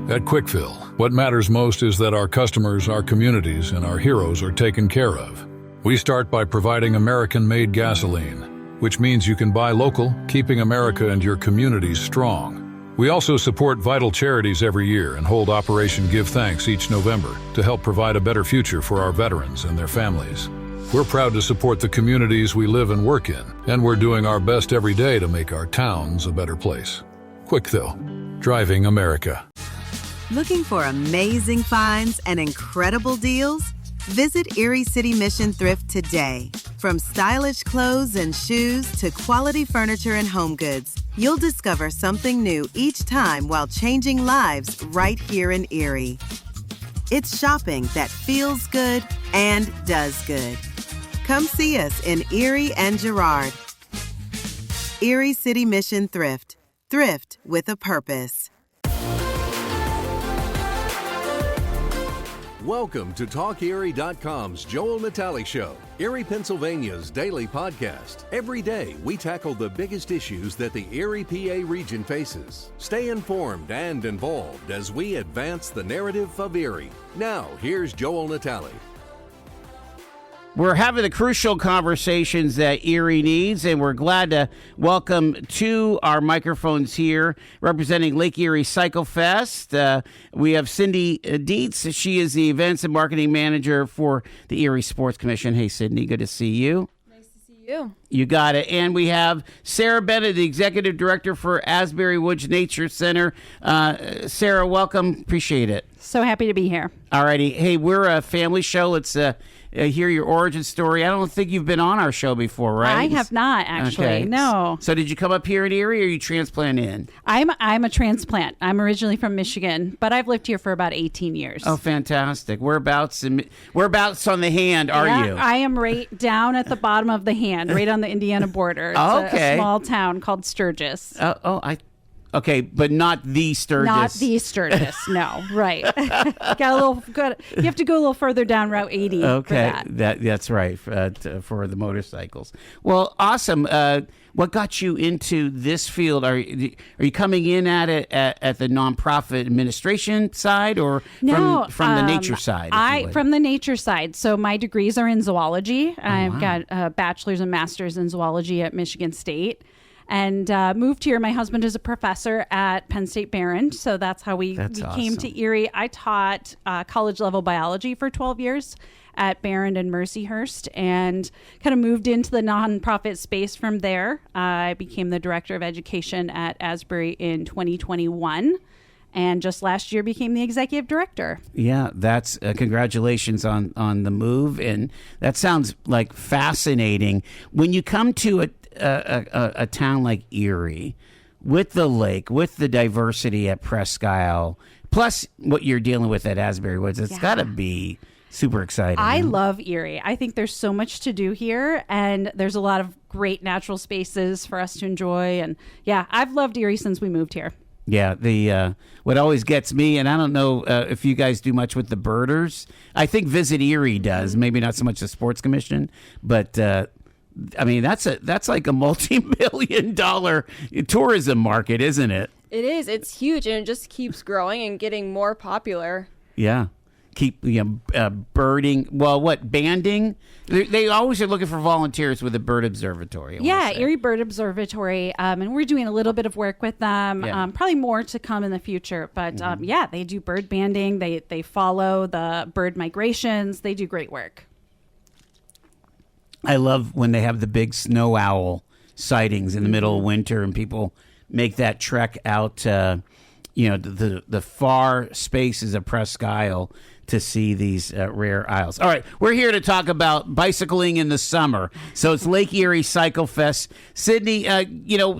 At Quickfill, what matters most is that our customers, our communities, and our heroes are taken care of. We start by providing American-made gasoline, which means you can buy local, keeping America and your communities strong. We also support vital charities every year and hold Operation Give Thanks each November to help provide a better future for our veterans and their families. We're proud to support the communities we live and work in, and we're doing our best every day to make our towns a better place. Quickfill, driving America. Looking for amazing finds and incredible deals? Visit Erie City Mission Thrift today. From stylish clothes and shoes to quality furniture and home goods, you'll discover something new each time while changing lives right here in Erie. It's shopping that feels good and does good. Come see us in Erie and Girard. Erie City Mission Thrift. Thrift with a purpose. Welcome to TalkErie.com's Joel Natale Show, Erie, Pennsylvania's daily podcast. Every day, we tackle the biggest issues that the Erie PA region faces. Stay informed and involved as we advance the narrative of Erie. Now, here's Joel Natale. We're having the crucial conversations that Erie needs, and we're glad to welcome to our microphones here, representing Lake Erie Cyclefest. We have Sydney Dietz. She is the Events and Marketing Manager for the Erie Sports Commission. Hey, Sydney, good to see you. Nice to see you. You got it. And we have Sarah Bennett, the Executive Director for Asbury Woods Nature Center. Sarah, welcome. Appreciate it. So happy to be here. All righty. Hey, we're a family show. Let's hear your origin story. I don't think you've been on our show before, right? I have not, actually. Okay. No. So did you come up here in Erie, or are you transplant in? I'm a transplant. I'm originally from Michigan, but I've lived here for about 18 years. Oh, fantastic. Whereabouts on the hand are you? I am right down at the bottom of the hand, right on the Indiana border. It's okay. a small town called Sturgis. Okay, but not the Sturgis. Not the Sturgis, no. Right. You have to go a little further down Route 80 Okay, for that. That's right, for the motorcycles. Well, awesome. What got you into this field? Are you coming in at it at the nonprofit administration side, or from the nature side? From the nature side. So my degrees are in zoology. I've got a bachelor's and master's in zoology at Michigan State. And moved here. My husband is a professor at Penn State Barron, so that's how we came to Erie. I taught college-level biology for 12 years at Barron and Mercyhurst, and kind of moved into the nonprofit space from there. I became the director of education at Asbury in 2021. And just last year became the executive director. Yeah, that's congratulations on the move, and that sounds like fascinating. When you come to a town like Erie, with the lake, with the diversity at Presque Isle, plus what you're dealing with at Asbury Woods, it's got to be super exciting. I love Erie. I think there's so much to do here, and there's a lot of great natural spaces for us to enjoy. And yeah, I've loved Erie since we moved here. Yeah, the what always gets me, and I don't know if you guys do much with the birders. I think Visit Erie does, maybe not so much the Sports Commission, but I mean that's like a multi-million-dollar tourism market, isn't it? It is. It's huge, and it just keeps growing and getting more popular. Yeah. Keep birding. Well, what, banding? They always are looking for volunteers with the Bird Observatory. Erie Bird Observatory, and we're doing a little bit of work with them. Probably more to come in the future. But they do bird banding. They follow the bird migrations. They do great work. I love when they have the big snow owl sightings in the middle of winter, and people make that trek out to, the far spaces of Presque Isle to see these rare isles. All right, we're here to talk about bicycling in the summer. So it's Lake Erie Cyclefest. Sydney,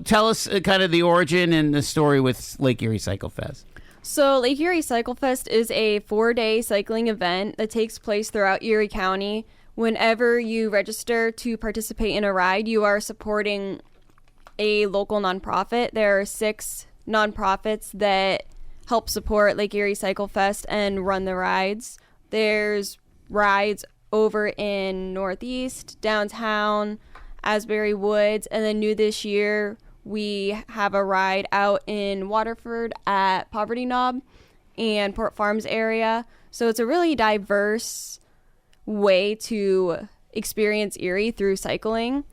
tell us kind of the origin and the story with Lake Erie Cyclefest. So Lake Erie Cyclefest is a 4-day cycling event that takes place throughout Erie County. Whenever you register to participate in a ride, you are supporting a local nonprofit. There are 6 nonprofits that help support Lake Erie Cyclefest and run the rides. There's rides over in Northeast, downtown, Asbury Woods, and then new this year, we have a ride out in Waterford at Poverty Knob. and Port Farms area. So it's a really diverse way to experience Erie through cycling.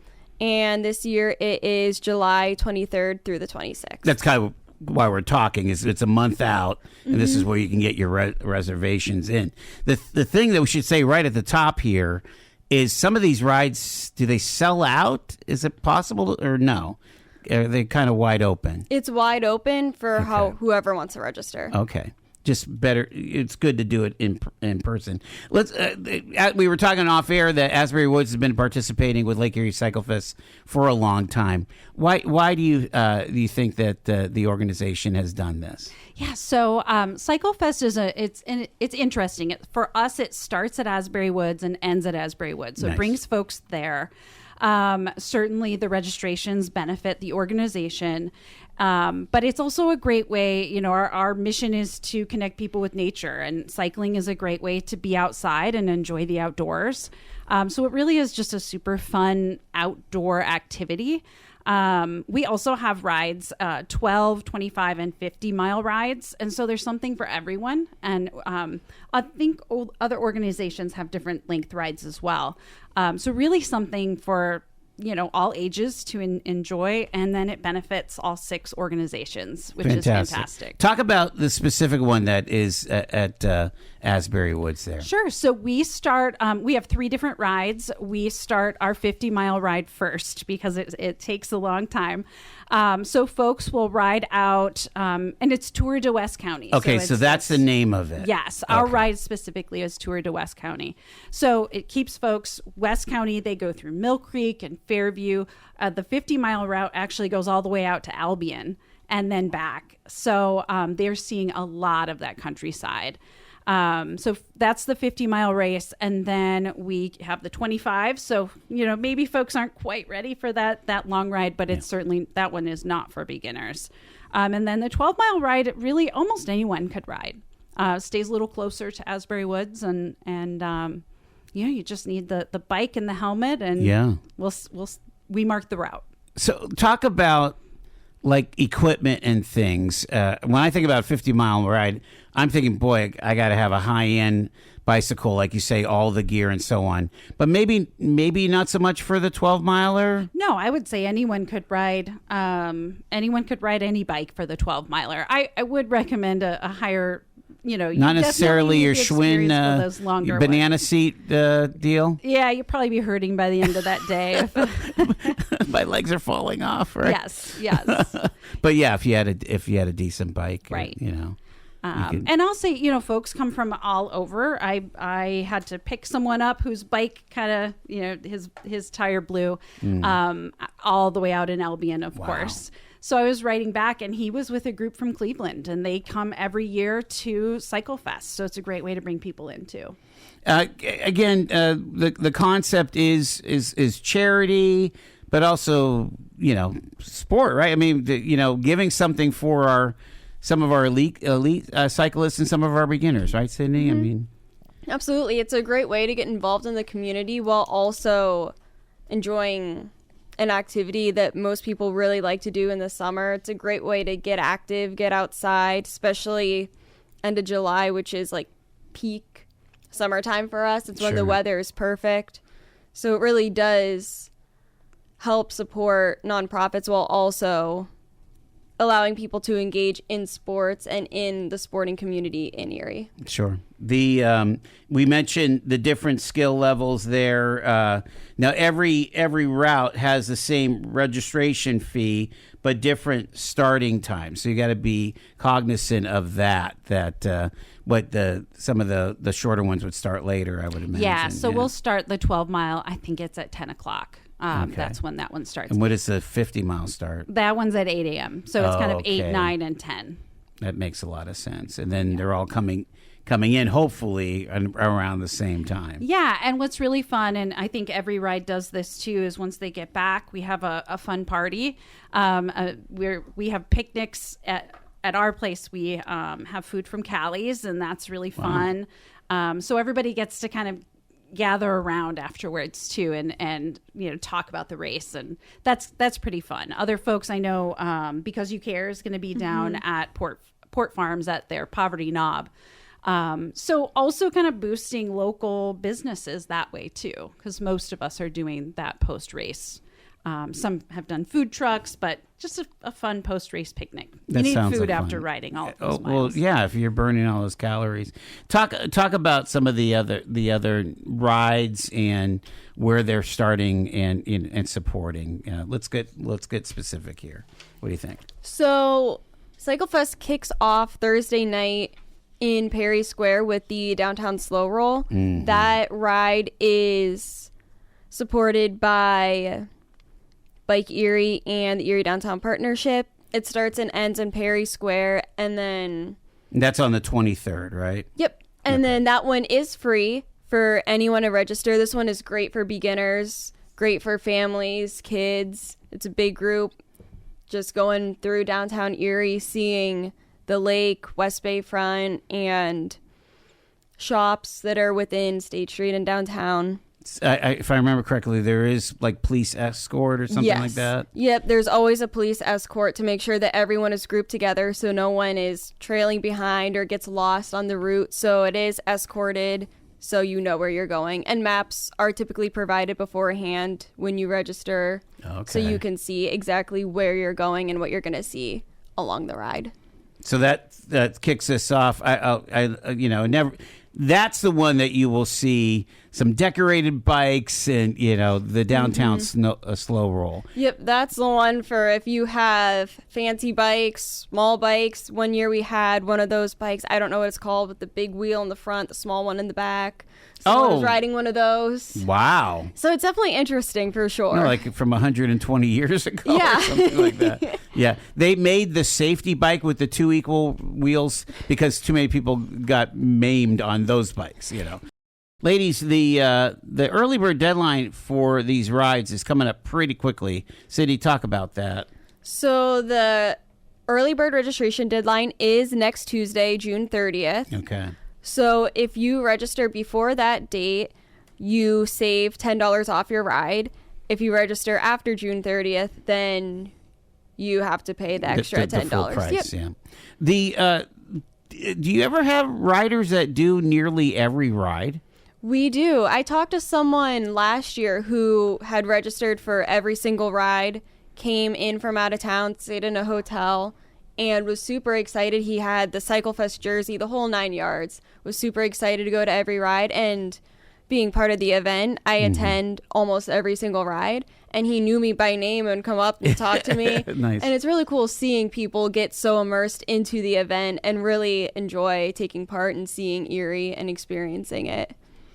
And this year it is July 23rd through the 26th. That's kind of why we're talking. Is it's a month out, and this is where you can get your reservations in. The thing that we should say right at the top here is some of these rides, do they sell out? Is it possible or no? Are they kind of wide open? It's wide open for whoever wants to register. Okay. Just better. It's good to do it in person. Let's. We were talking off air that Asbury Woods has been participating with Lake Erie Cyclefest for a long time. Why do you think that the organization has done this? Yeah, so Cyclefest it's interesting. For us, it starts at Asbury Woods and ends at Asbury Woods, so Nice. It brings folks there. Certainly, the registrations benefit the organization. But it's also a great way, our mission is to connect people with nature, and cycling is a great way to be outside and enjoy the outdoors. So it really is just a super fun outdoor activity. We also have rides, 12, 25, and 50-mile rides. And so there's something for everyone. And I think other organizations have different length rides as well. So really something for all ages to enjoy, and then it benefits all 6 organizations, which is fantastic. Talk about the specific one that is at Asbury Woods there. Sure. So we start, we have 3 different rides. We start our 50-mile ride first because it takes a long time. So folks will ride out, and it's Tour de West County. Okay, so that's the name of it. Yes, our ride specifically is Tour de West County. So it keeps folks West County. They go through Mill Creek and Fairview. The 50-mile route actually goes all the way out to Albion and then back. So they're seeing a lot of that countryside. So that's the 50-mile race. And then we have the 25. So, maybe folks aren't quite ready for that long ride, but it's certainly, that one is not for beginners. And then the 12-mile ride, really almost anyone could ride. Stays a little closer to Asbury Woods, and you just need the bike and the helmet, and we mark the route. So talk about like equipment and things. When I think about 50-mile ride, I'm thinking, boy, I got to have a high-end bicycle, like you say, all the gear and so on. But maybe not so much for the 12-miler. No, I would say anyone could ride. Anyone could ride any bike for the 12-miler. I would recommend a higher. Not necessarily your Schwinn banana seat deal. Yeah, you'll probably be hurting by the end of that day. My legs are falling off, right? Yes. But yeah, if you had a decent bike, right? And I'll say, folks come from all over. I had to pick someone up whose bike kind of, his tire blew all the way out in Albion, of course. So I was writing back, and he was with a group from Cleveland, and they come every year to Cyclefest. So it's a great way to bring people in too. Again, the concept is charity, but also sport, right? I mean, giving something for some of our elite cyclists and some of our beginners, right, Sydney? Mm-hmm. I mean, absolutely, it's a great way to get involved in the community while also enjoying an activity that most people really like to do in the summer. It's a great way to get active, get outside, especially end of July, which is like peak summertime for us. It's when the weather is perfect. So it really does help support nonprofits while also allowing people to engage in sports and in the sporting community in Erie. Sure. We mentioned the different skill levels there. Now every route has the same registration fee, but different starting times. So you got to be cognizant of that. But some of the shorter ones would start later, I would imagine. Yeah. So we'll start the 12-mile. I think it's at 10 o'clock. Okay. That's when that one starts. And what is the 50-mile start? That one's at 8 a.m. So it's kind of 8, 9, and 10. That makes a lot of sense. And then they're all coming in, hopefully, around the same time. Yeah, and what's really fun, and I think every ride does this too, is once they get back, we have a fun party. We have picnics at our place. We have food from Callie's, and that's really fun. Wow. So everybody gets to kind of gather around afterwards too, and talk about the race, and that's pretty fun. Other folks I know, Because You Care is going to be down at Port Port Farms at their Poverty Knob. So also kind of boosting local businesses that way too, because most of us are doing that post-race. Some have done food trucks, but just a fun post-race picnic. You need food after riding all of those miles. Well, yeah, if you're burning all those calories. Talk about some of the other rides and where they're starting and supporting. Let's get specific here. What do you think? So Cyclefest kicks off Thursday night in Perry Square with the Downtown Slow Roll. Mm-hmm. That ride is supported by Bike Erie and the Erie Downtown Partnership. It starts and ends in Perry Square, and then... That's on the 23rd, right? Yep. And then that one is free for anyone to register. This one is great for beginners, great for families, kids. It's a big group. Just going through downtown Erie, seeing the lake, West Bayfront, and shops that are within State Street and downtown. If I remember correctly, there is like police escort or something like that. Yep, there's always a police escort to make sure that everyone is grouped together so no one is trailing behind or gets lost on the route. So it is escorted so you know where you're going. And maps are typically provided beforehand when you register, so you can see exactly where you're going and what you're going to see along the ride. So that kicks us off. That's the one that you will see some decorated bikes and, the downtown slow roll. Yep, that's the one for if you have fancy bikes, small bikes. One year we had one of those bikes. I don't know what it's called, with the big wheel in the front, the small one in the back. Someone was riding one of those. Wow. So it's definitely interesting for sure. No, like from 120 years ago or something like that. Yeah. They made the safety bike with the two equal wheels because too many people got maimed on those bikes, Ladies, the early bird deadline for these rides is coming up pretty quickly. Sydney, talk about that. So the early bird registration deadline is next Tuesday, June 30th. Okay. So if you register before that date, you save $10 off your ride. If you register after June 30th, then you have to pay the extra $10. The full price, yeah. Do you ever have riders that do nearly every ride? We do. I talked to someone last year who had registered for every single ride, came in from out of town, stayed in a hotel, and was super excited. He had the Cyclefest jersey, the whole 9 yards, was super excited to go to every ride. And being part of the event, I attend almost every single ride. And he knew me by name and come up and talk to me. Nice. And it's really cool seeing people get so immersed into the event and really enjoy taking part and seeing Erie and experiencing it.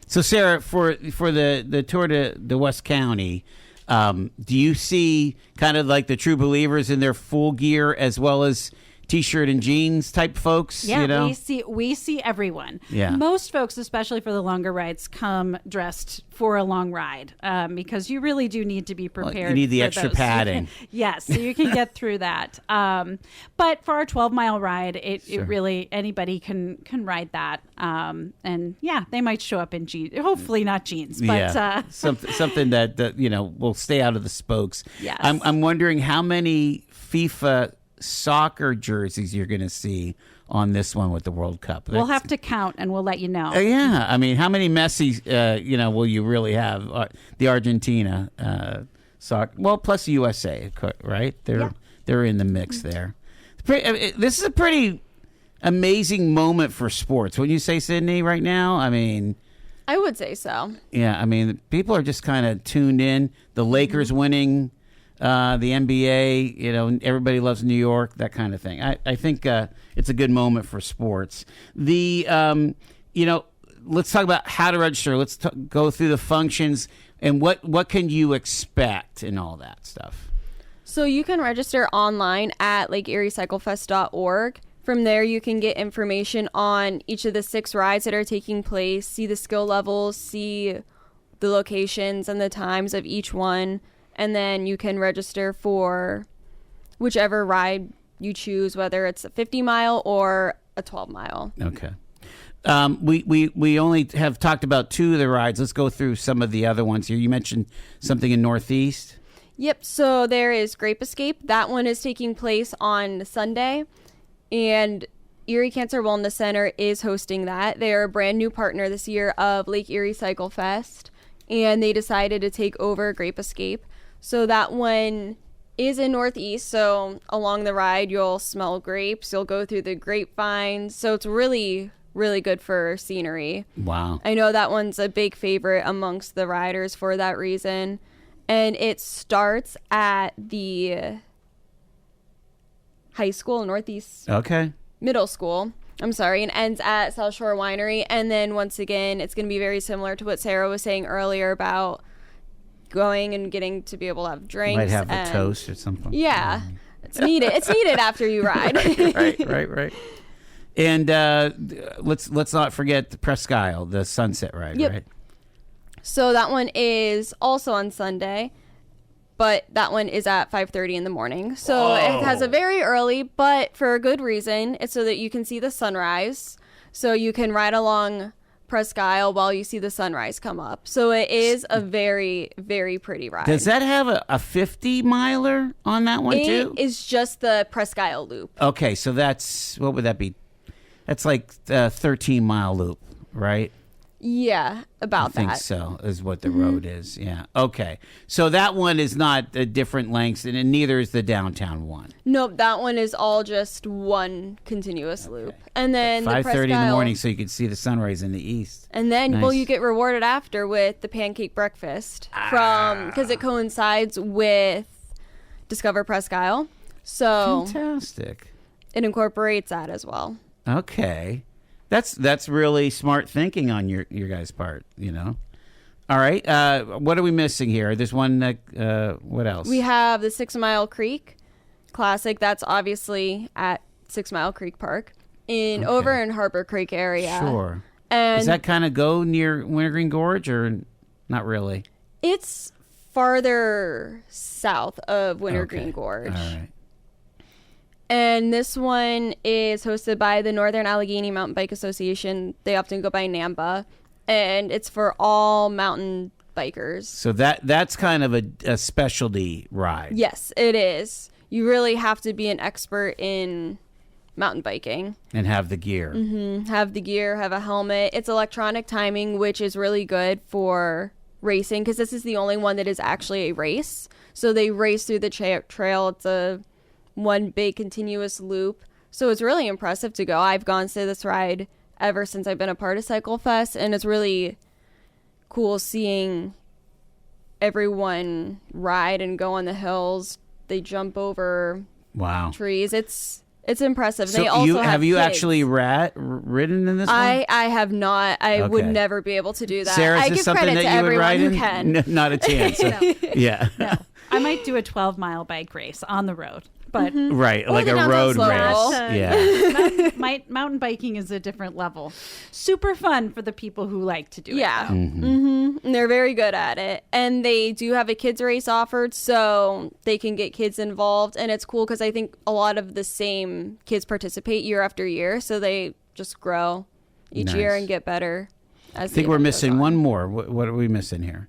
So, Sarah, for the Tour de West County, do you see kind of like the true believers in their full gear as well as T-shirt and jeans type folks? Yeah, we see everyone. Yeah. Most folks, especially for the longer rides, come dressed for a long ride because you really do need to be prepared. Well, you need the extra padding. Yes, so you can get through that. But for our 12-mile ride, it really anybody can ride that. And yeah, they might show up in jeans. Hopefully not jeans, but something that will stay out of the spokes. Yes. I'm wondering how many FIFA soccer jerseys you're going to see on this one with the World Cup. We'll have to count and we'll let you know. Yeah, I mean, how many Messi, will you really have? The Argentina soccer, well, plus USA, right? They're in the mix there. This is a pretty amazing moment for sports. Wouldn't you say, Sydney? Right now, I mean, I would say so. Yeah, I mean, people are just kind of tuned in. The Lakers winning. The NBA, everybody loves New York, that kind of thing. I think it's a good moment for sports. Let's talk about how to register. Let's go through the functions and what can you expect and all that stuff. So you can register online at LakeErieCyclefest.org. From there, you can get information on each of the 6 rides that are taking place, see the skill levels, see the locations and the times of each one. And then you can register for whichever ride you choose, whether it's a 50-mile or a 12-mile. Okay. We only have talked about 2 of the rides. Let's go through some of the other ones here. You mentioned something in Northeast. Yep. So there is Grape Escape. That one is taking place on Sunday. And Erie Cancer Wellness Center is hosting that. They are a brand new partner this year of Lake Erie Cyclefest, and they decided to take over Grape Escape. So that one is in Northeast, so along the ride you'll smell grapes, you'll go through the grapevines, so it's really, really good for scenery. Wow. I know that one's a big favorite amongst the riders for that reason. And it starts at the high school, Northeast Middle School, and ends at South Shore Winery. And then once again, it's going to be very similar to what Sarah was saying earlier about going and getting to be able to have drinks. Might have a toast or something. Yeah. It's needed. It's needed after you ride. Right. And let's not forget the Presque Isle, the Sunset Ride, right? So that one is also on Sunday, but that one is at 5:30 in the morning. So it has a very early, but for a good reason. It's so that you can see the sunrise. So you can ride along Presque Isle while you see the sunrise come up. So it is a very, very pretty ride. Does that have a 50-miler on that one too? It is just the Presque Isle loop. Okay, so that's, what would that be? That's like a 13-mile loop, right? Yeah, about that. I think so, is what the road is. Yeah. Okay. So that one is not a different lengths, and neither is the downtown one. Nope, that one is all just one continuous loop. And then the 5:30 in the Isle, morning, so you can see the sunrise in the east. and then, Nice. well, you get rewarded after with the pancake breakfast because it coincides with Discover Presque Isle. So Fantastic. it incorporates that as well. Okay. That's really smart thinking on your guys' part, you know. All right. What are we missing here? There's one. What else? We have the 6 Mile Creek Classic. That's obviously at 6 Mile Creek Park over in Harbor Creek area. Sure. And does that kind of go near Wintergreen Gorge or not really? it's farther south of Wintergreen Okay. Gorge. All right. And this one is hosted by the Northern Allegheny Mountain Bike Association. They often go by NAMBA. And it's for all mountain bikers. So that's kind of a specialty ride. Yes, it is. You really have to be an expert in mountain biking. And have the gear. Have the gear, have a helmet. It's electronic timing, which is really good for racing because this is the only one that is actually a race. So they race through the trail. It's a one big continuous loop. So it's really impressive to go. I've gone to this ride ever since I've been a part of Cyclefest, and it's really cool seeing everyone ride and go on the hills. They jump over trees. It's impressive. So they also have you kids. actually ridden in this one? I have not. I would never be able to do that. Sarah, is I this give something credit that to you would everyone ride who in? can. No, not a chance. Yeah. No, I might do a 12-mile bike race on the road, but Right, Or like the a downtown road slow race. roll. Yeah. mountain biking is a different level. Super fun for the people who like to do it. Yeah. though. And they're very good at it. And they do have a kids race offered, so they can get kids involved. And it's cool because I think a lot of the same kids participate year after year, so they just grow each year Nice. and get better. I think we're missing one more. What are we missing here?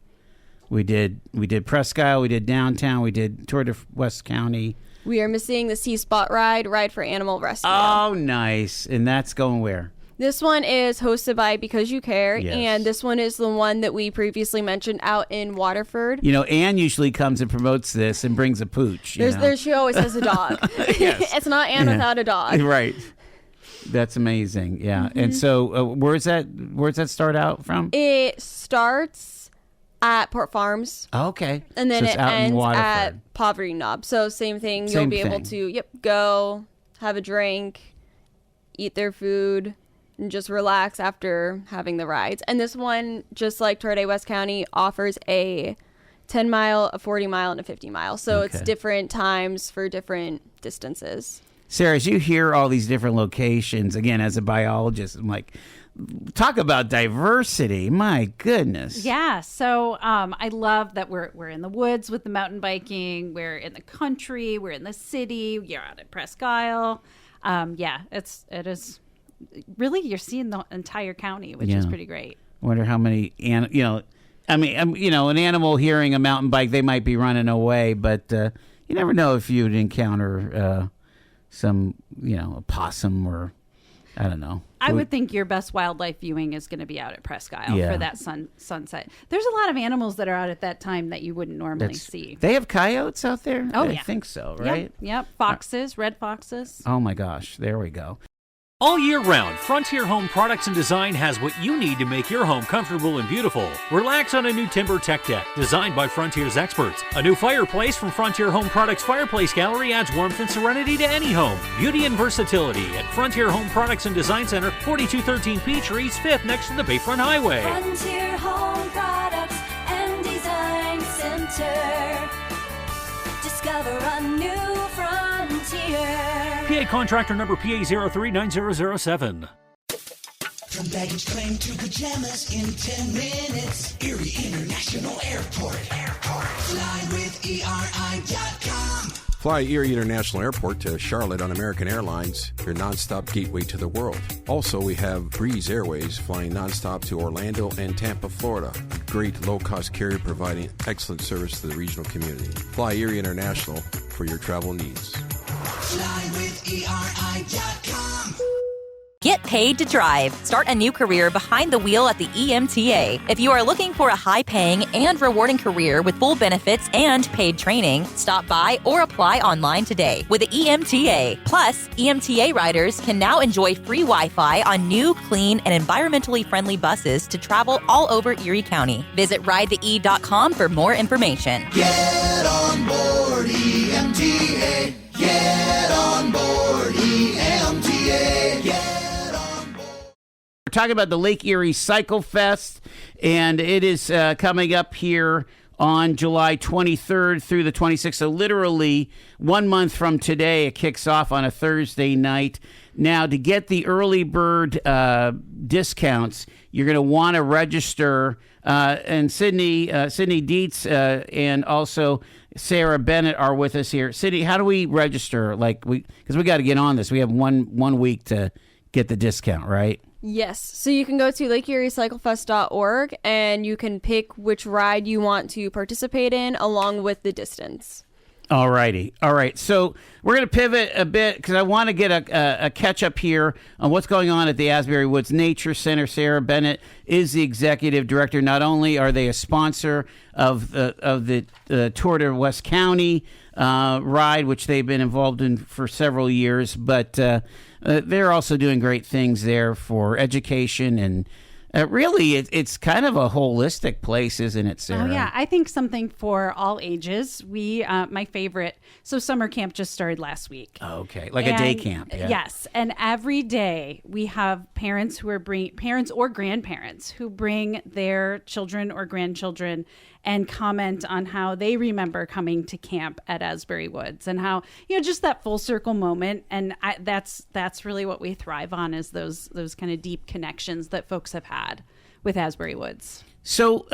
We did Presque Isle, we did downtown, we did Tour de West County. We are missing the Sea Spot Ride for Animal Rescue. Oh, nice. And that's going where? This one is hosted by Because You Care, Yes. and this one is the one that we previously mentioned out in Waterford. You know, Anne usually comes and promotes this and brings a pooch. you know? She always has a dog. Yes. It's not Anne without a dog. Right. That's amazing. Yeah. And so where's that start out from? It starts at Port Farms, Oh, okay. and then So it's it out in ends Waterford. at Poverty Knob. So same thing. You'll Same be able thing. to go, have a drink, eat their food, and just relax after having the rides. And this one, just like Tour de West County, offers a 10-mile, a 40-mile, and a 50-mile. So it's Okay. different times for different distances. Sarah, as you hear all these different locations, again, as a biologist, I'm like, talk about diversity. My goodness. Yeah, so I love that we're in the woods with the mountain biking. We're in the country. We're in the city. You're out at Presque Isle. It is really, you're seeing the entire county, which is Yeah. pretty great. Wonder how many, an animal hearing a mountain bike, they might be running away, but you never know if you'd encounter some, a possum or I don't know. I would think your best wildlife viewing is going to be out at Presque Isle for that sunset. There's a lot of animals that are out at that time that you wouldn't normally see. They have coyotes out there? Oh, I yeah. think so, right? Yep. Foxes, red foxes. Oh, my gosh. There we go. All year round, Frontier Home Products and Design has what you need to make your home comfortable and beautiful. Relax on a new timber tech deck designed by Frontier's experts. A new fireplace from Frontier Home Products Fireplace Gallery adds warmth and serenity to any home. Beauty and versatility at Frontier Home Products and Design Center, 4213 Peachtree, East 5th, next to the Bayfront Highway. Frontier Home Products and Design Center. Discover a new frontier. PA contractor number PA039007. From baggage claim to pajamas in 10 minutes. Erie International Airport. Fly with ERI.com. Fly Erie International Airport to Charlotte on American Airlines, your nonstop gateway to the world. Also, we have Breeze Airways flying nonstop to Orlando and Tampa, Florida. A great low-cost carrier providing excellent service to the regional community. Fly Erie International for your travel needs. Fly with ERI.com. Get paid to drive. Start a new career behind the wheel at the EMTA. If you are looking for a high-paying and rewarding career with full benefits and paid training, stop by or apply online today with the EMTA. Plus, EMTA riders can now enjoy free Wi-Fi on new, clean, and environmentally friendly buses to travel all over Erie County. Visit ridethee.com for more information. Get on board EMTA. Get on board EMTA. Get on board. We're talking about the Lake Erie Cyclefest, and it is coming up here on July 23rd through the 26th. So literally 1 month from today, it kicks off on a Thursday night. Now, to get the early bird discounts, you're going to want to register. And Sydney Dietz and also Sarah Bennett are with us here. Sydney, how do we register? Because we got to get on this. We have one week to get the discount, right? Yes. So you can go to lakeeriecyclefest.org and you can pick which ride you want to participate in along with the distance. All righty. All right. So we're going to pivot a bit because I want to get a catch up here on what's going on at the Asbury Woods Nature Center. Sarah Bennett is the executive director. Not only are they a sponsor of the Tour de West County ride, which they've been involved in for several years, but they're also doing great things there for education and really, it's kind of a holistic place, isn't it, Sarah? Oh, yeah. I think something for all ages. My favorite, so summer camp just started last week. Oh, okay. Like a day camp. Yeah. Yes. And every day we have parents who are parents or grandparents who bring their children or grandchildren and comment on how they remember coming to camp at Asbury Woods and how, just that full circle moment. And that's really what we thrive on, is those kind of deep connections that folks have had with Asbury Woods. So,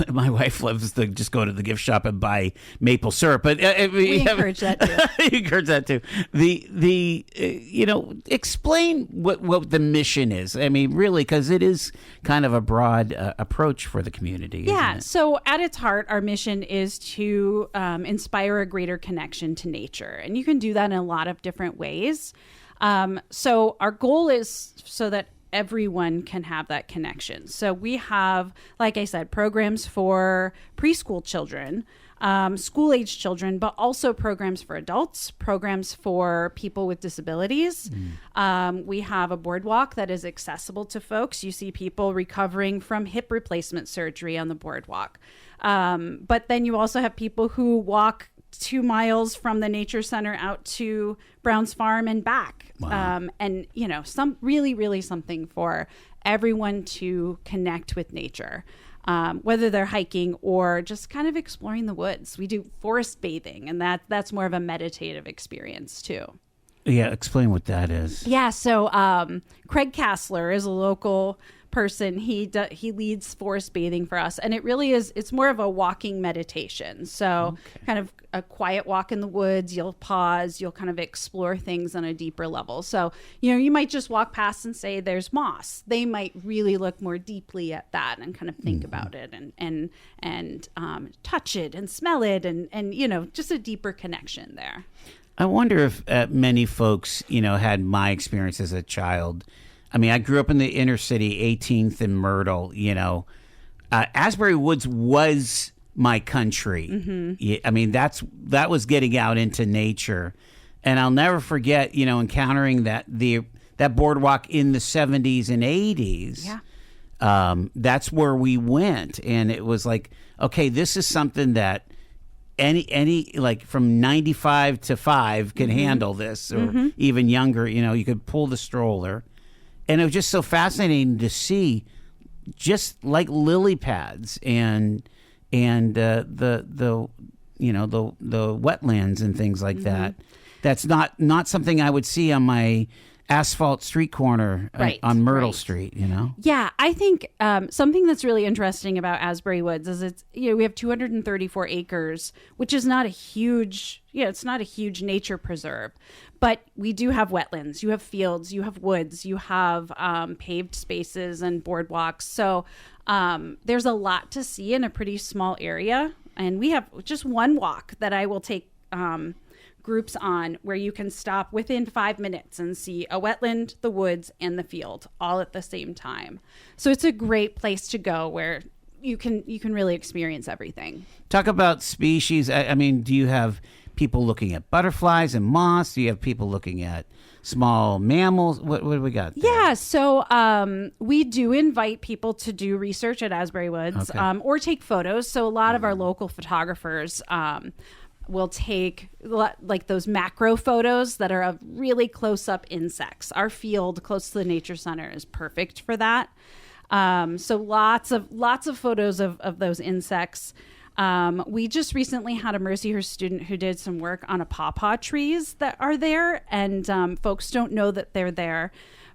my wife loves to just go to the gift shop and buy maple syrup, but we encourage that too. You encourage that too. Explain what the mission is. I mean, really, because it is kind of a broad approach for the community. Yeah. Isn't it? So at its heart, our mission is to inspire a greater connection to nature, and you can do that in a lot of different ways. So our goal is so that everyone can have that connection. So we have, like I said, programs for preschool children, school-age children, but also programs for adults, programs for people with disabilities. We have a boardwalk that is accessible to folks. You see people recovering from hip replacement surgery on the boardwalk. But then you also have people who walk 2 miles from the nature center out to Brown's Farm and back. Wow. And, some really something for everyone to connect with nature, whether they're hiking or just kind of exploring the woods. We do forest bathing, and that's more of a meditative experience too. Yeah, explain what that is. Yeah, so Craig Kassler is a local person. He leads forest bathing for us, and it really is. It's more of a walking meditation. So kind of a quiet walk in the woods. You'll pause. You'll kind of explore things on a deeper level. So you might just walk past and say, "There's moss." They might really look more deeply at that and kind of think about it and touch it and smell it and just a deeper connection there. I wonder if many folks, had my experience as a child. I mean, I grew up in the inner city, 18th and Myrtle. Asbury Woods was my country. Mm-hmm. I mean, that was getting out into nature, and I'll never forget, encountering that boardwalk in the 70s and 80s. Yeah, that's where we went, and it was like, okay, this is something that any like from 95 to 5 can handle this, or even younger. You could pull the stroller, and it was just so fascinating to see, just like lily pads and the wetlands and things like that. That's not something I would see on my asphalt street corner on Myrtle Street. Yeah, I think something that's really interesting about Asbury Woods is it's we have 234 acres, which is not a huge it's not a huge nature preserve, but we do have wetlands, you have fields, you have woods, you have paved spaces and boardwalks. So there's a lot to see in a pretty small area, and we have just one walk that I will take groups on, where you can stop within 5 minutes and see a wetland, the woods, and the field all at the same time. So it's a great place to go where you can really experience everything. Talk about species. I mean, do you have people looking at butterflies and moths? Do you have people looking at small mammals? What do we got there? Yeah, so we do invite people to do research at Asbury Woods, or take photos. So a lot of our local photographers will take like those macro photos that are of really close-up insects. Our field close to the Nature Center is perfect for that. So lots of photos of those insects. We just recently had a Mercyhurst student who did some work on a pawpaw trees that are there, and folks don't know that they're there.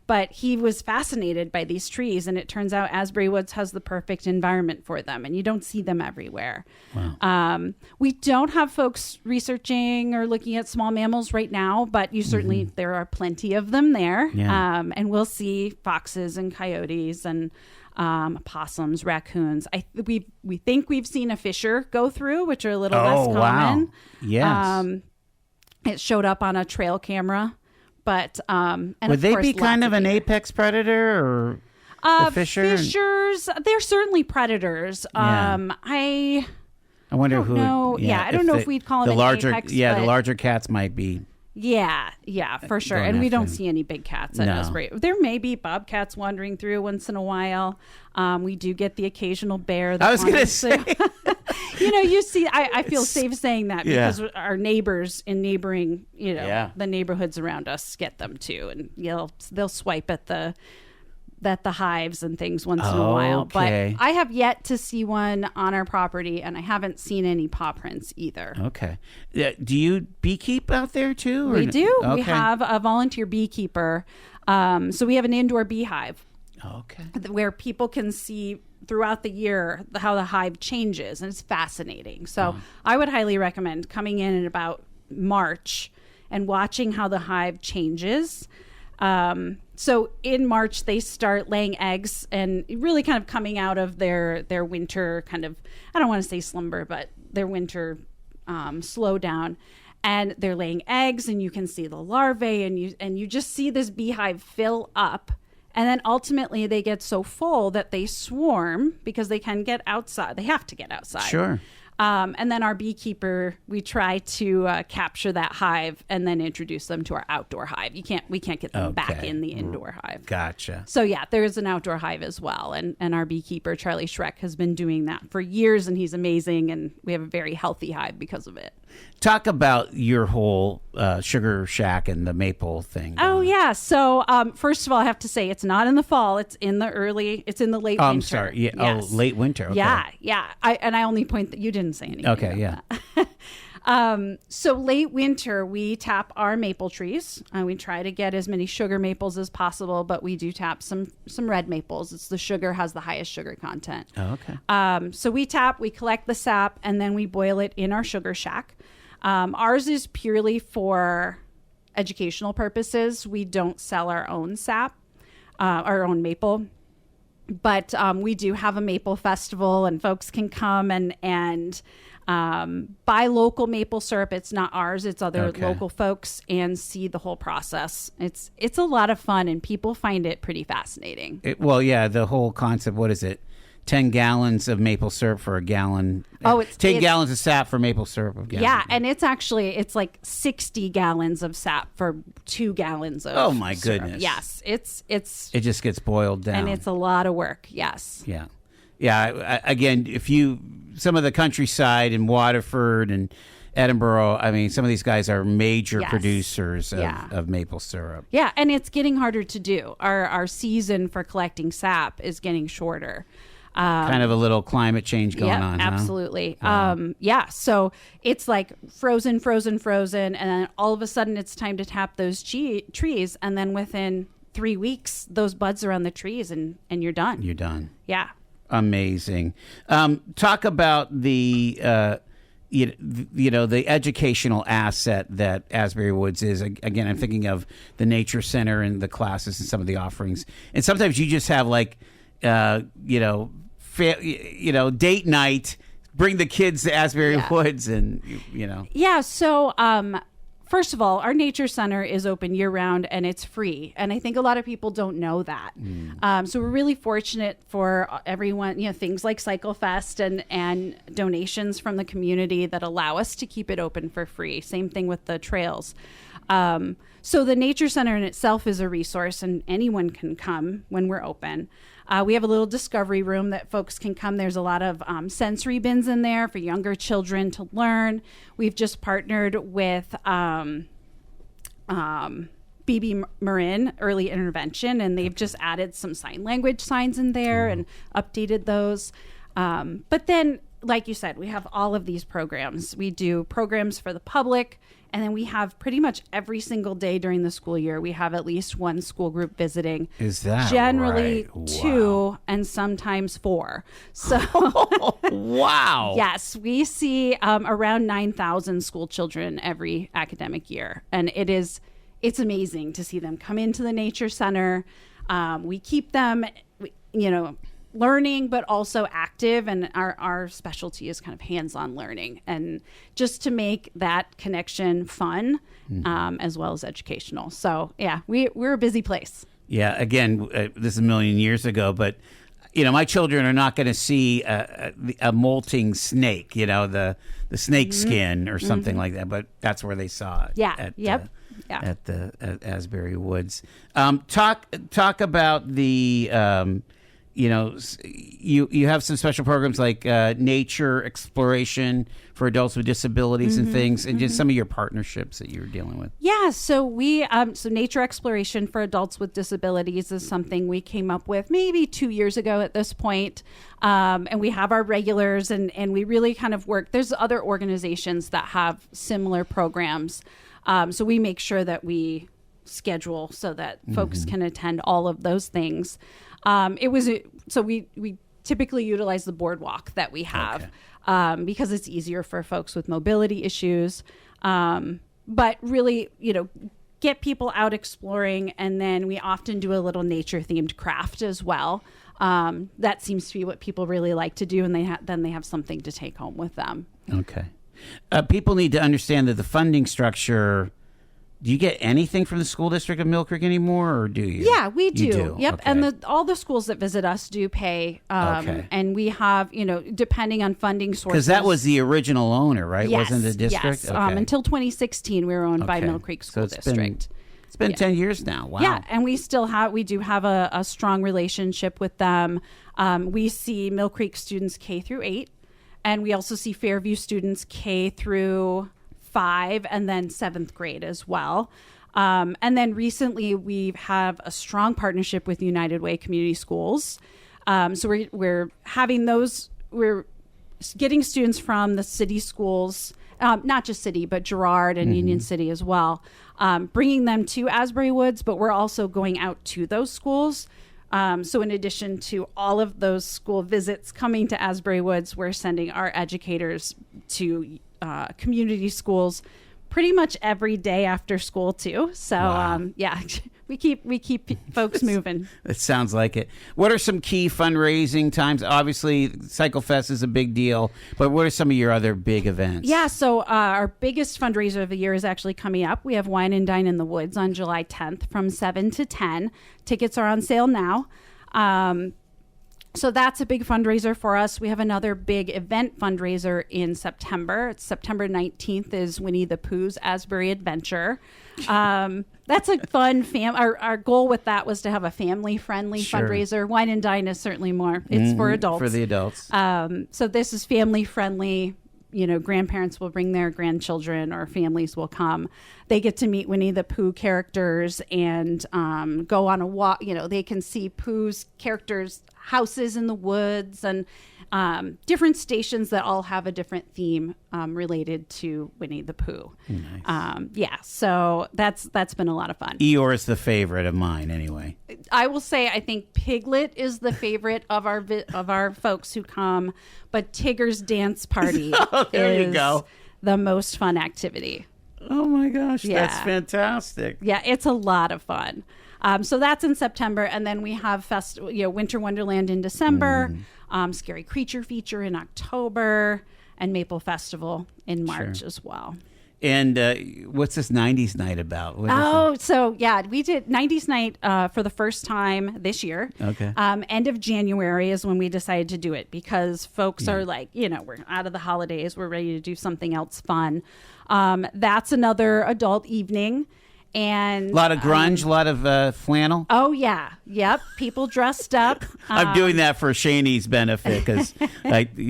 But he was fascinated by these trees, and it turns out Asbury Woods has the perfect environment for them, and you don't see them everywhere. Wow. We don't have folks researching or looking at small mammals right now, but you certainly there are plenty of them there. Yeah. And we'll see foxes and coyotes and possums, raccoons. We think we've seen a fisher go through, which are a little less common. Wow. Yes. It showed up on a trail camera. But and would they be kind of an apex predator, or the fisher? Fishers, they're certainly predators. Yeah. I wonder who. Know. Yeah, I don't know if we'd call them larger. An apex. Yeah, the larger cats might be. Yeah, for sure. And we don't see any big cats at Asbury. There may be bobcats wandering through once in a while. We do get the occasional bear. That I was going to say. You see, I feel safe saying that because our neighbors in neighboring, the neighborhoods around us get them too, and they'll swipe at the hives and things once in a while. But I have yet to see one on our property, and I haven't seen any paw prints either. Okay. Do you beekeep out there too? We do. Okay. We have a volunteer beekeeper. So we have an indoor beehive. Okay. Where people can see throughout the year how the hive changes, and it's fascinating. So I would highly recommend coming in about March and watching how the hive changes. So in March, they start laying eggs and really kind of coming out of their winter kind of, I don't want to say slumber, but their winter slowdown. And they're laying eggs, and you can see the larvae, and you just see this beehive fill up. And then ultimately they get so full that they swarm because they can get outside. They have to get outside. Sure. And then our beekeeper, we try to capture that hive and then introduce them to our outdoor hive. We can't get them back in the indoor hive. Gotcha. So yeah, there is an outdoor hive as well. And our beekeeper, Charlie Schreck, has been doing that for years, and he's amazing. And we have a very healthy hive because of it. Talk about your whole sugar shack and the maple thing. Oh yeah. So first of all, I have to say it's not in the fall. It's in the late winter. I'm sorry. Yeah. Yes. Oh, late winter. Okay. Yeah. I only point that you didn't say anything. Okay. Yeah. So late winter, we tap our maple trees. We try to get as many sugar maples as possible, but we do tap some red maples. It's the sugar has the highest sugar content. Oh, okay. So we collect the sap, and then we boil it in our sugar shack. Ours is purely for educational purposes. We don't sell our own sap, our own maple. But we do have a maple festival, and folks can come and buy local maple syrup. It's not ours; it's other local folks, and see the whole process. It's a lot of fun, and people find it pretty fascinating. The whole concept. What is it? 10 gallons of maple syrup for a gallon. It's 10 gallons of sap for maple syrup of gallon. Yeah, and it's like 60 gallons of sap for 2 gallons of. Oh my syrup. goodness! Yes, it just gets boiled down, and it's a lot of work. Yes. Yeah. Again, some of the countryside in Waterford and Edinburgh, I mean, some of these guys are major producers of maple syrup. Yeah, and it's getting harder to do. Our season for collecting sap is getting shorter. Kind of a little climate change going on. Absolutely. Huh? Wow. So it's like frozen, and then all of a sudden it's time to tap those trees, and then within 3 weeks those buds are on the trees, and you're done. You're done. Yeah. Amazing. Talk about the the educational asset that Asbury Woods is. Again, I'm thinking of the Nature Center and the classes and some of the offerings. And sometimes you just have date night, bring the kids to Asbury Woods, and Yeah. So, first of all, our Nature Center is open year round, and it's free. And I think a lot of people don't know that. So we're really fortunate for everyone, things like Cyclefest and donations from the community that allow us to keep it open for free. Same thing with the trails. So the Nature Center in itself is a resource, and anyone can come when we're open. We have a little discovery room that folks can come. There's a lot of sensory bins in there for younger children to learn. We've just partnered with BB Marin Early Intervention, and they've just added some sign language signs in there and updated those. But then, like you said, we have all of these programs. We do programs for the public, and then we have pretty much every single day during the school year, we have at least one school group visiting. Is that generally right? Wow. 2 and sometimes 4. So wow. Yes, we see around 9,000 school children every academic year, and it's amazing to see them come into the Nature Center. We keep them, learning, but also active, and our specialty is kind of hands-on learning, and just to make that connection fun, as well as educational. So we're a busy place. Yeah, again, this is a million years ago, but my children are not going to see a molting snake, the snake skin or something like that, but that's where they saw it. At Asbury Woods. Talk about the you have some special programs like nature exploration for adults with disabilities and things, and just some of your partnerships that you're dealing with. Yeah, so we so nature exploration for adults with disabilities is something we came up with maybe 2 years ago at this point. And we have our regulars, and we really kind of work. There's other organizations that have similar programs. So we make sure that we schedule so that folks can attend all of those things. We typically utilize the boardwalk that we have because it's easier for folks with mobility issues. But really, get people out exploring, and then we often do a little nature-themed craft as well. That seems to be what people really like to do, and then they have something to take home with them. Okay. People need to understand that the funding structure. Do you get anything from the school district of Mill Creek anymore, or do you? Yeah, we do. You do? Yep. Okay. And all the schools that visit us do pay. And we have, depending on funding sources. Because that was the original owner, right? Yes, Wasn't the district? Yes. Okay. Until 2016, we were owned by Mill Creek School District. It's been 10 years now. Wow. Yeah, and we do have a strong relationship with them. We see Mill Creek students K through 8, and we also see Fairview students K through 5, and then 7th grade as well. And then recently we have a strong partnership with United Way Community Schools. So we're having we're getting students from the city schools, not just city, but Girard and Union City as well, bringing them to Asbury Woods, but we're also going out to those schools. So in addition to all of those school visits coming to Asbury Woods, we're sending our educators to community schools pretty much every day after school too. So we keep folks moving. It sounds like it. What are some key fundraising times? Obviously, Cyclefest is a big deal, but what are some of your other big events? Yeah, so our biggest fundraiser of the year is actually coming up. We have Wine and Dine in the Woods on July 10th from 7 to 10. Tickets are on sale now. So that's a big fundraiser for us. We have another big event fundraiser in September. It's September 19th is Winnie the Pooh's Asbury Adventure. That's a fun our goal with that was to have a family-friendly fundraiser. Wine and Dine is certainly more. It's for adults. For the adults. So this is family-friendly. You know, grandparents will bring their grandchildren or families will come. They get to meet Winnie the Pooh characters and go on a walk. You know, they can see Pooh's characters' houses in the woods and different stations that all have a different theme related to Winnie the Pooh. Nice. So that's been a lot of fun. Eeyore is the favorite of mine, anyway. I will say I think Piglet is the favorite of our folks who come, but Tigger's dance party is the most fun activity. Oh my gosh, that's fantastic. Yeah, it's a lot of fun. So that's in September, and then we have Winter Wonderland in December, Scary Creature Feature in October, and Maple Festival in March as well. And what's this 90s night about? We did 90s night for the first time this year. Okay. End of January is when we decided to do it because folks are like, we're out of the holidays. We're ready to do something else fun. That's another adult evening. And a lot of grunge, a lot of flannel. Oh yeah, yep. People dressed up. I'm doing that for Shani's benefit because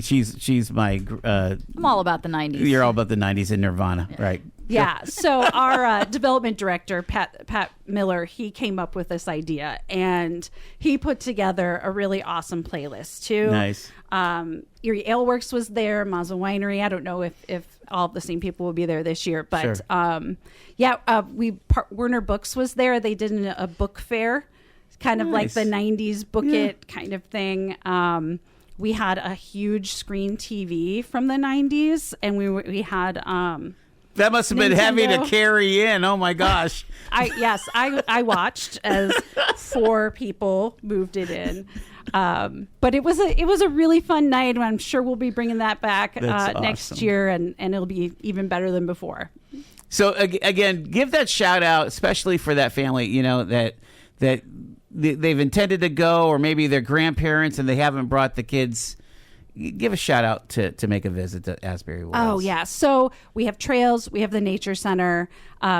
she's my. I'm all about the '90s. You're all about the '90s and Nirvana, right? Yeah. So our development director, Pat Miller, he came up with this idea and he put together a really awesome playlist too. Nice. Erie Ale Works was there, Maza Winery. I don't know if all the same people will be there this year, but Werner Books was there. They did a book fair, kind of like the 90s book it kind of thing. We had a huge screen TV from the 90s, and we had that must have been heavy to carry in. Oh my gosh! I watched as 4 people moved it in. But it was a really fun night, and I'm sure we'll be bringing that back next year, and it'll be even better than before. So again, give that shout out, especially for that family, that they've intended to go, or maybe their grandparents and they haven't brought the kids. Give a shout out to make a visit to Asbury Woods. Oh, yeah. So we have trails. We have the nature center.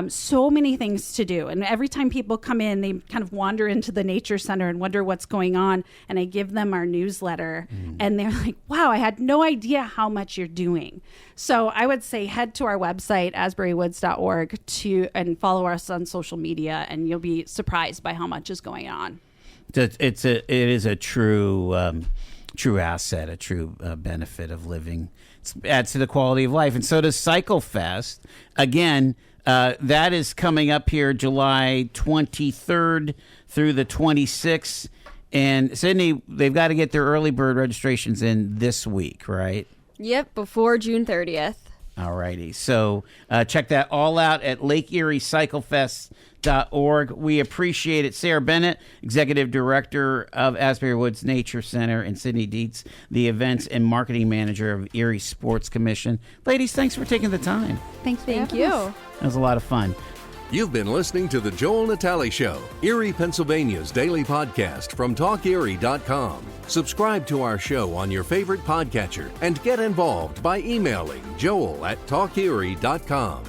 So many things to do. And every time people come in, they kind of wander into the nature center and wonder what's going on. And I give them our newsletter. And they're like, wow, I had no idea how much you're doing. So I would say head to our website, asburywoods.org, and follow us on social media. And you'll be surprised by how much is going on. It is a true... true asset, a true benefit of living. It adds to the quality of life. And so does Cyclefest. Again, that is coming up here July 23rd through the 26th. And Sydney, they've got to get their early bird registrations in this week, right? Yep, before June 30th. All righty. So check that all out at LakeErieCyclefest.org. We appreciate it. Sarah Bennett, Executive Director of Asbury Woods Nature Center, and Sydney Dietz, the Events and Marketing Manager of Erie Sports Commission. Ladies, thanks for taking the time. Thanks for Thank you. having us. That was a lot of fun. You've been listening to The Joel Natale Show, Erie, Pennsylvania's daily podcast from TalkErie.com. Subscribe to our show on your favorite podcatcher and get involved by emailing joel@TalkErie.com.